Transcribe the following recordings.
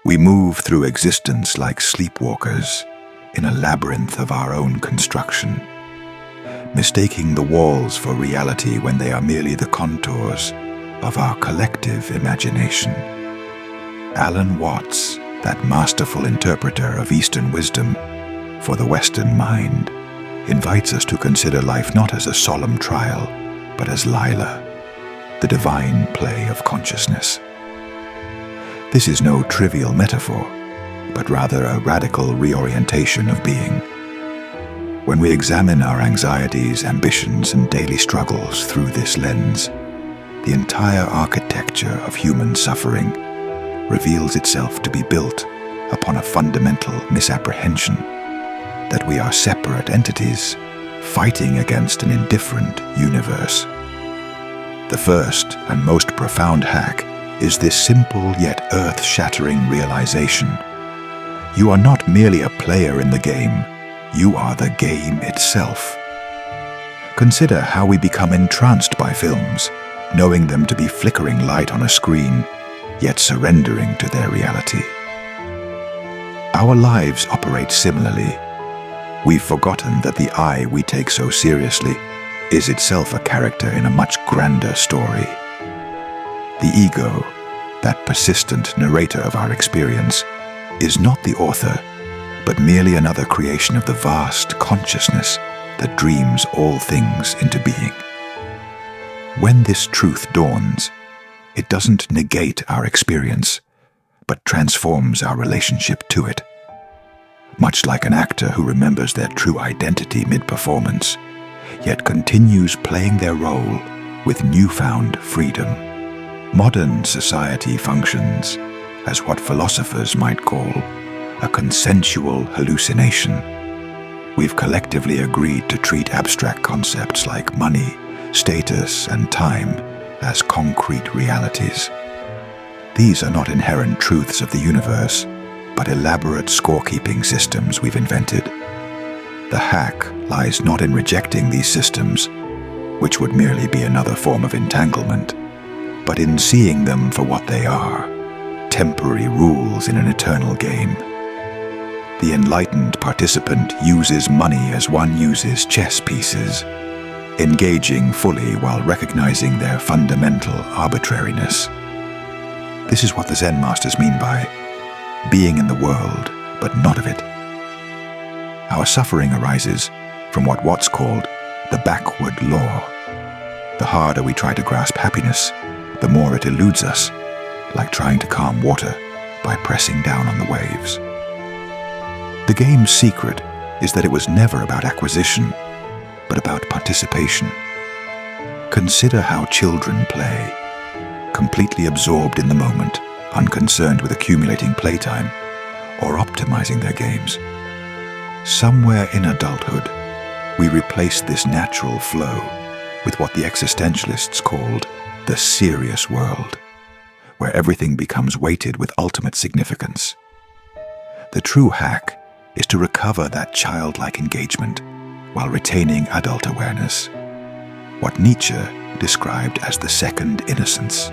We move through existence like sleepwalkers in a labyrinth of our own construction, mistaking the walls for reality when they are merely the contours of our collective imagination. Alan Watts, that masterful interpreter of Eastern wisdom for the Western mind, invites us to consider life not as a solemn trial, but as Lila, the divine play of consciousness. This is no trivial metaphor, but rather a radical reorientation of being. When we examine our anxieties, ambitions, and daily struggles through this lens, the entire architecture of human suffering reveals itself to be built upon a fundamental misapprehension that we are separate entities fighting against an indifferent universe. The first and most profound hack is this simple yet earth-shattering realization. You are not merely a player in the game, you are the game itself. Consider how we become entranced by films, knowing them to be flickering light on a screen, yet surrendering to their reality. Our lives operate similarly. We've forgotten that the I we take so seriously is itself a character in a much grander story. The ego, that persistent narrator of our experience, is not the author, but merely another creation of the vast consciousness that dreams all things into being. When this truth dawns, it doesn't negate our experience, but transforms our relationship to it. Much like an actor who remembers their true identity mid-performance, yet continues playing their role with newfound freedom. Modern society functions as what philosophers might call a consensual hallucination. We've collectively agreed to treat abstract concepts like money, status, and time as concrete realities. These are not inherent truths of the universe, but elaborate scorekeeping systems we've invented. The hack lies not in rejecting these systems, which would merely be another form of entanglement, but in seeing them for what they are, temporary rules in an eternal game. The enlightened participant uses money as one uses chess pieces, engaging fully while recognizing their fundamental arbitrariness. This is what the Zen masters mean by being in the world, but not of it. Our suffering arises from what Watts called the backward law. The harder we try to grasp happiness, the more it eludes us, like trying to calm water by pressing down on the waves. The game's secret is that it was never about acquisition, but about participation. Consider how children play, completely absorbed in the moment, unconcerned with accumulating playtime or optimizing their games. Somewhere in adulthood, we replace this natural flow with what the existentialists called the serious world, where everything becomes weighted with ultimate significance. The true hack is to recover that childlike engagement while retaining adult awareness, what Nietzsche described as the second innocence.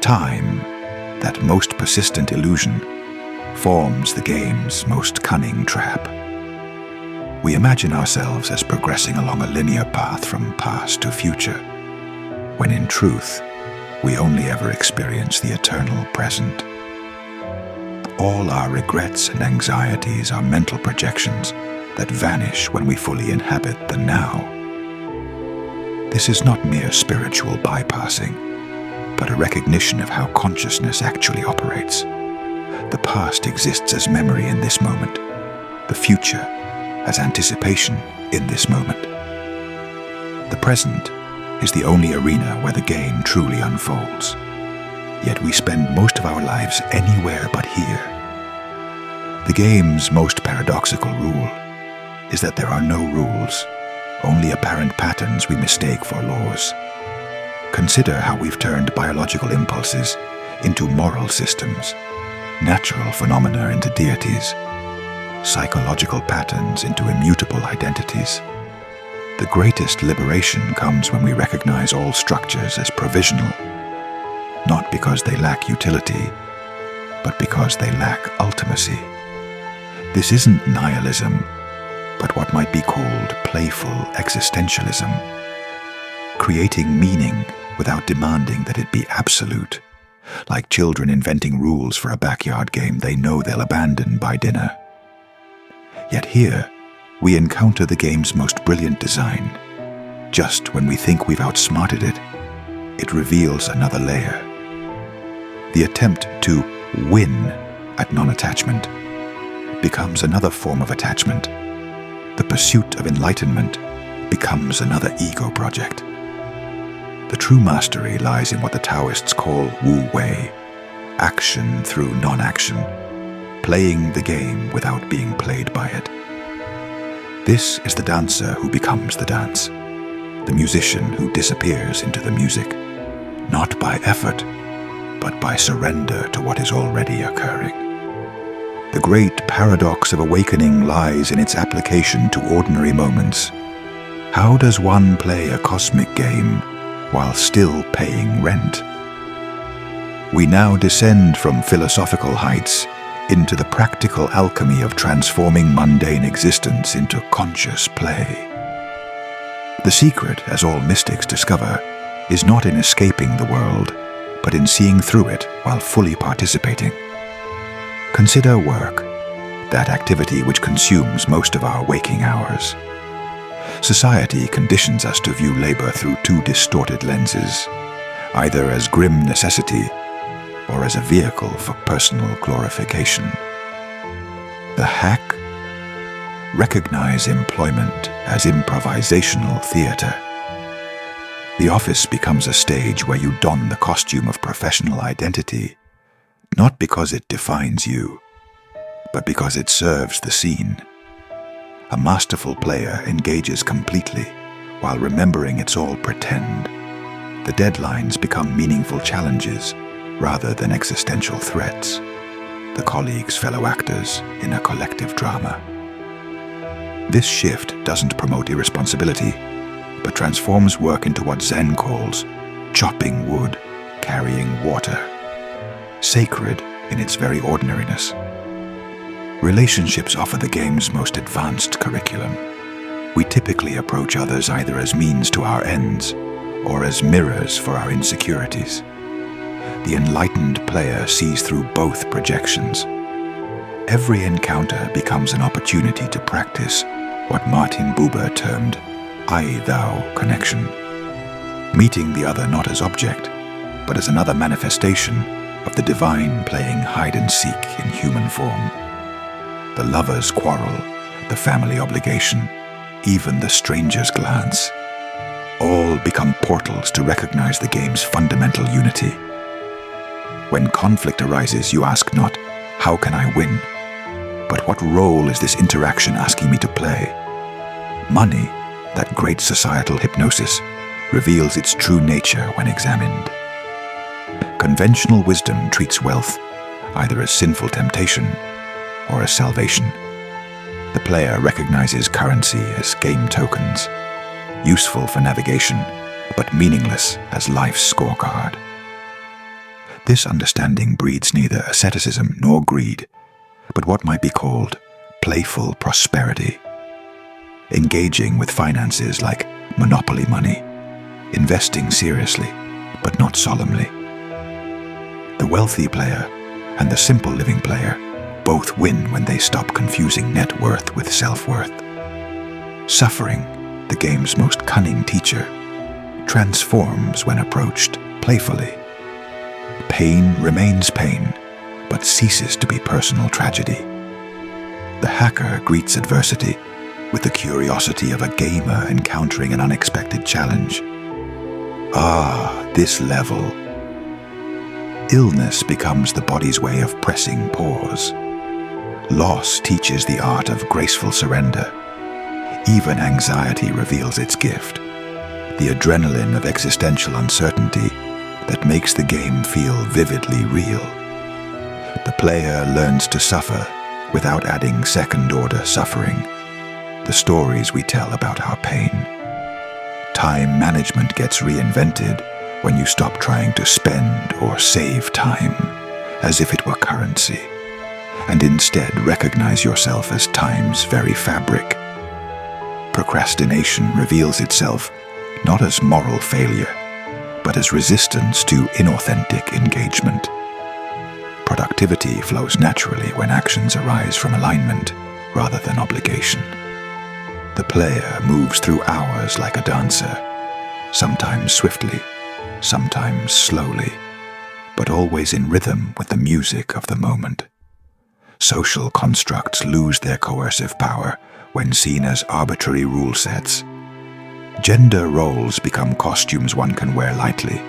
Time, that most persistent illusion, forms the game's most cunning trap. We imagine ourselves as progressing along a linear path from past to future, when in truth, we only ever experience the eternal present. All our regrets and anxieties are mental projections that vanish when we fully inhabit the now. This is not mere spiritual bypassing, but a recognition of how consciousness actually operates. The past exists as memory in this moment, the future as anticipation in this moment. The present is the only arena where the game truly unfolds. Yet we spend most of our lives anywhere but here. The game's most paradoxical rule is that there are no rules, only apparent patterns we mistake for laws. Consider how we've turned biological impulses into moral systems, natural phenomena into deities, psychological patterns into immutable identities. The greatest liberation comes when we recognize all structures as provisional, not because they lack utility, but because they lack ultimacy. This isn't nihilism, but what might be called playful existentialism. Creating meaning without demanding that it be absolute, like children inventing rules for a backyard game they know they'll abandon by dinner. Yet here, we encounter the game's most brilliant design. Just when we think we've outsmarted it, it reveals another layer. The attempt to win at non-attachment becomes another form of attachment. The pursuit of enlightenment becomes another ego project. The true mastery lies in what the Taoists call Wu Wei, action through non-action, playing the game without being played by it. This is the dancer who becomes the dance, the musician who disappears into the music, not by effort, but by surrender to what is already occurring. The great paradox of awakening lies in its application to ordinary moments. How does one play a cosmic game while still paying rent? We now descend from philosophical heights into the practical alchemy of transforming mundane existence into conscious play. The secret, as all mystics discover, is not in escaping the world, but in seeing through it while fully participating. Consider work, that activity which consumes most of our waking hours. Society conditions us to view labor through two distorted lenses, either as grim necessity or as a vehicle for personal glorification. The hack? Recognize employment as improvisational theater. The office becomes a stage where you don the costume of professional identity, not because it defines you, but because it serves the scene. A masterful player engages completely while remembering it's all pretend. The deadlines become meaningful challenges rather than existential threats. The colleagues, fellow actors in a collective drama. This shift doesn't promote irresponsibility, but transforms work into what Zen calls chopping wood, carrying water, sacred in its very ordinariness. Relationships offer the game's most advanced curriculum. We typically approach others either as means to our ends or as mirrors for our insecurities. The enlightened player sees through both projections. Every encounter becomes an opportunity to practice what Martin Buber termed I-thou connection, meeting the other not as object, but as another manifestation of the divine playing hide-and-seek in human form. The lover's quarrel, the family obligation, even the stranger's glance, all become portals to recognize the game's fundamental unity. When conflict arises, you ask not, how can I win? But what role is this interaction asking me to play? Money, that great societal hypnosis, reveals its true nature when examined. Conventional wisdom treats wealth either as sinful temptation or as salvation. The player recognizes currency as game tokens, useful for navigation, but meaningless as life's scorecard. This understanding breeds neither asceticism nor greed, but what might be called playful prosperity. Engaging with finances like monopoly money, investing seriously, but not solemnly. The wealthy player and the simple living player both win when they stop confusing net worth with self-worth. Suffering, the game's most cunning teacher, transforms when approached playfully. Pain remains pain, but ceases to be personal tragedy. The hacker greets adversity with the curiosity of a gamer encountering an unexpected challenge. Ah, this level. Illness becomes the body's way of pressing pause. Loss teaches the art of graceful surrender. Even anxiety reveals its gift, the adrenaline of existential uncertainty that makes the game feel vividly real. The player learns to suffer without adding second-order suffering. The stories we tell about our pain. Time management gets reinvented when you stop trying to spend or save time as if it were currency, and instead recognize yourself as time's very fabric. Procrastination reveals itself not as moral failure, but as resistance to inauthentic engagement. Productivity flows naturally when actions arise from alignment rather than obligation. The player moves through hours like a dancer, sometimes swiftly, sometimes slowly, but always in rhythm with the music of the moment. Social constructs lose their coercive power when seen as arbitrary rule sets. Gender roles become costumes one can wear lightly.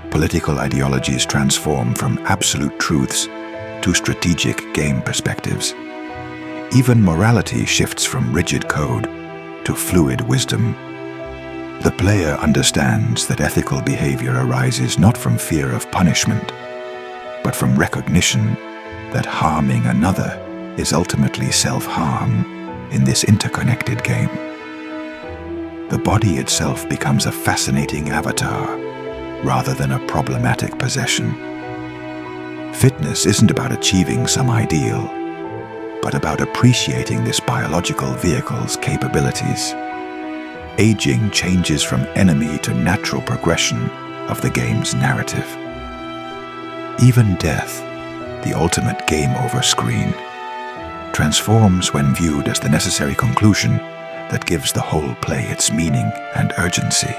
Political ideologies transform from absolute truths to strategic game perspectives. Even morality shifts from rigid code to fluid wisdom. The player understands that ethical behavior arises not from fear of punishment, but from recognition that harming another is ultimately self-harm in this interconnected game. The body itself becomes a fascinating avatar rather than a problematic possession. Fitness isn't about achieving some ideal, but about appreciating this biological vehicle's capabilities. Aging changes from enemy to natural progression of the game's narrative. Even death, the ultimate game over screen, transforms when viewed as the necessary conclusion that gives the whole play its meaning and urgency.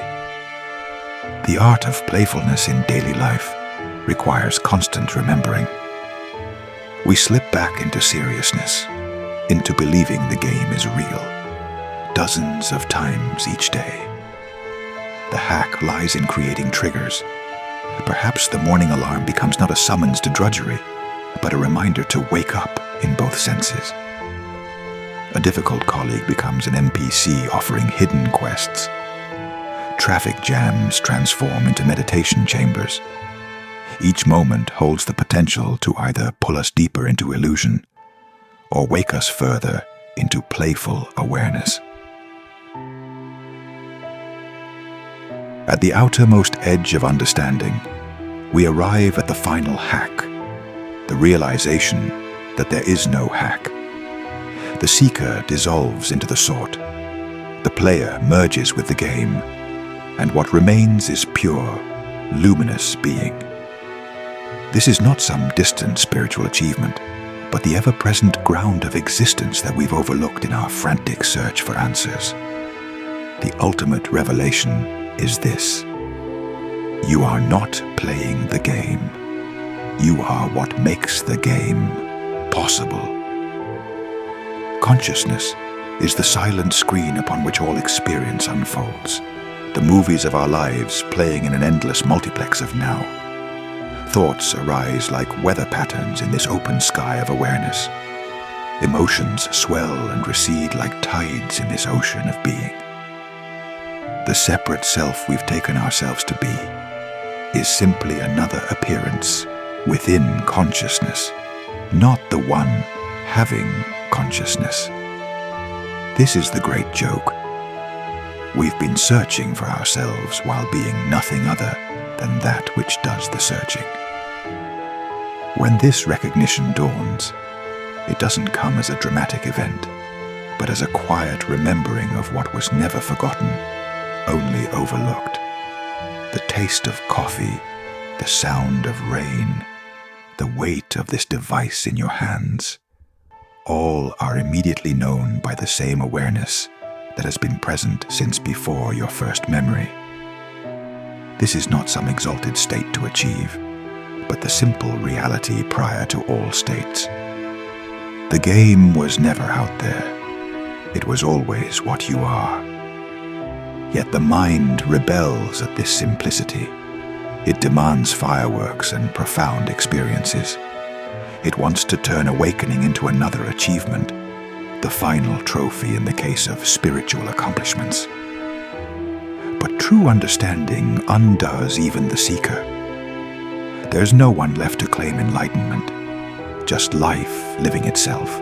The art of playfulness in daily life requires constant remembering. We slip back into seriousness, into believing the game is real, dozens of times each day. The hack lies in creating triggers. Perhaps the morning alarm becomes not a summons to drudgery, but a reminder to wake up in both senses. A difficult colleague becomes an NPC offering hidden quests. Traffic jams transform into meditation chambers. Each moment holds the potential to either pull us deeper into illusion or wake us further into playful awareness. At the outermost edge of understanding, we arrive at the final hack, the realization that there is no hack. The seeker dissolves into the sought. The player merges with the game, and what remains is pure, luminous being. This is not some distant spiritual achievement, but the ever-present ground of existence that we've overlooked in our frantic search for answers. The ultimate revelation is this: you are not playing the game. You are what makes the game possible. Consciousness is the silent screen upon which all experience unfolds, the movies of our lives playing in an endless multiplex of now. Thoughts arise like weather patterns in this open sky of awareness. Emotions swell and recede like tides in this ocean of being. The separate self we've taken ourselves to be is simply another appearance within consciousness, not the one having consciousness. This is the great joke. We've been searching for ourselves while being nothing other than that which does the searching. When this recognition dawns, it doesn't come as a dramatic event, but as a quiet remembering of what was never forgotten, only overlooked. The taste of coffee, the sound of rain, the weight of this device in your hands, all are immediately known by the same awareness that has been present since before your first memory. This is not some exalted state to achieve, but the simple reality prior to all states. The game was never out there. It was always what you are. Yet the mind rebels at this simplicity. It demands fireworks and profound experiences. It wants to turn awakening into another achievement, the final trophy in the case of spiritual accomplishments. But true understanding undoes even the seeker. There's no one left to claim enlightenment, just life living itself.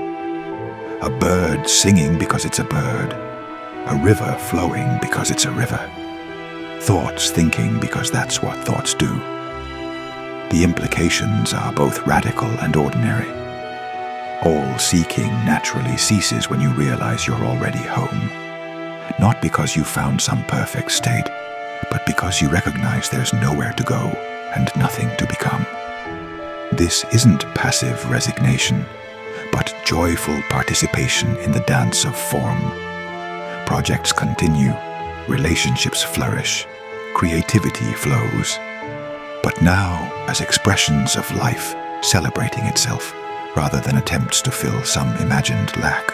A bird singing because it's a bird, a river flowing because it's a river, thoughts thinking because that's what thoughts do. The implications are both radical and ordinary. All seeking naturally ceases when you realize you're already home. Not because you found some perfect state, but because you recognize there's nowhere to go and nothing to become. This isn't passive resignation, but joyful participation in the dance of form. Projects continue, relationships flourish, creativity flows. But now as expressions of life celebrating itself, rather than attempts to fill some imagined lack.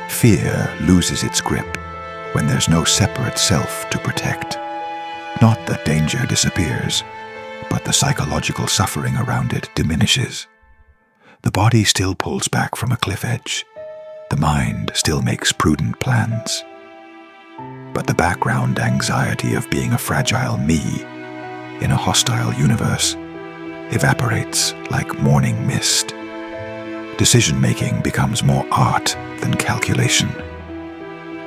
Fear loses its grip when there's no separate self to protect. Not that danger disappears, but the psychological suffering around it diminishes. The body still pulls back from a cliff edge. The mind still makes prudent plans. But the background anxiety of being a fragile me in a hostile universe evaporates like morning mist. Decision-making becomes more art than calculation.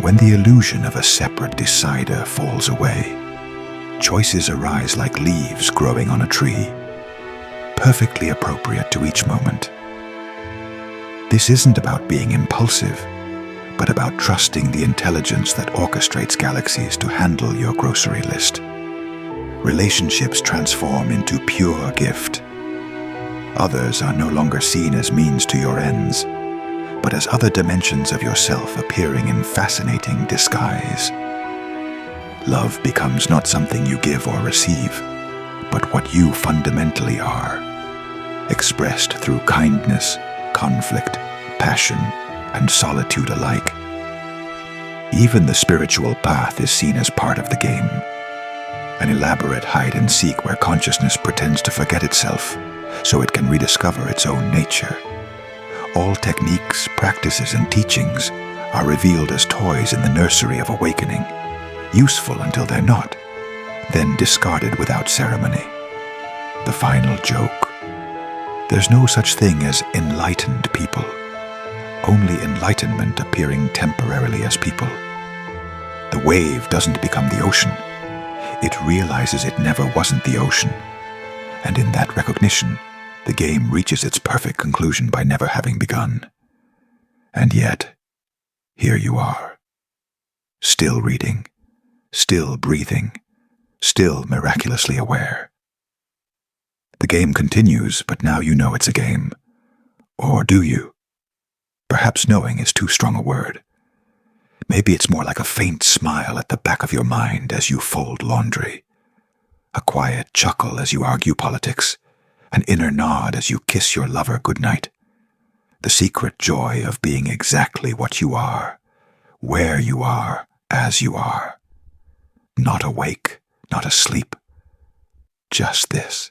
When the illusion of a separate decider falls away, choices arise like leaves growing on a tree, perfectly appropriate to each moment. This isn't about being impulsive, but about trusting the intelligence that orchestrates galaxies to handle your grocery list. Relationships transform into pure gift. Others are no longer seen as means to your ends, but as other dimensions of yourself appearing in fascinating disguise. Love becomes not something you give or receive, but what you fundamentally are, expressed through kindness, conflict, passion, and solitude alike. Even the spiritual path is seen as part of the game, an elaborate hide-and-seek where consciousness pretends to forget itself so it can rediscover its own nature. All techniques, practices, and teachings are revealed as toys in the nursery of awakening, useful until they're not, then discarded without ceremony. The final joke. There's no such thing as enlightened people, only enlightenment appearing temporarily as people. The wave doesn't become the ocean. It realizes it never wasn't the ocean. And in that recognition, the game reaches its perfect conclusion by never having begun. And yet, here you are. Still reading, still breathing, still miraculously aware. The game continues, but now you know it's a game. Or do you? Perhaps knowing is too strong a word. Maybe it's more like a faint smile at the back of your mind as you fold laundry. A quiet chuckle as you argue politics. An inner nod as you kiss your lover goodnight. The secret joy of being exactly what you are, where you are, as you are. Not awake, not asleep. Just this.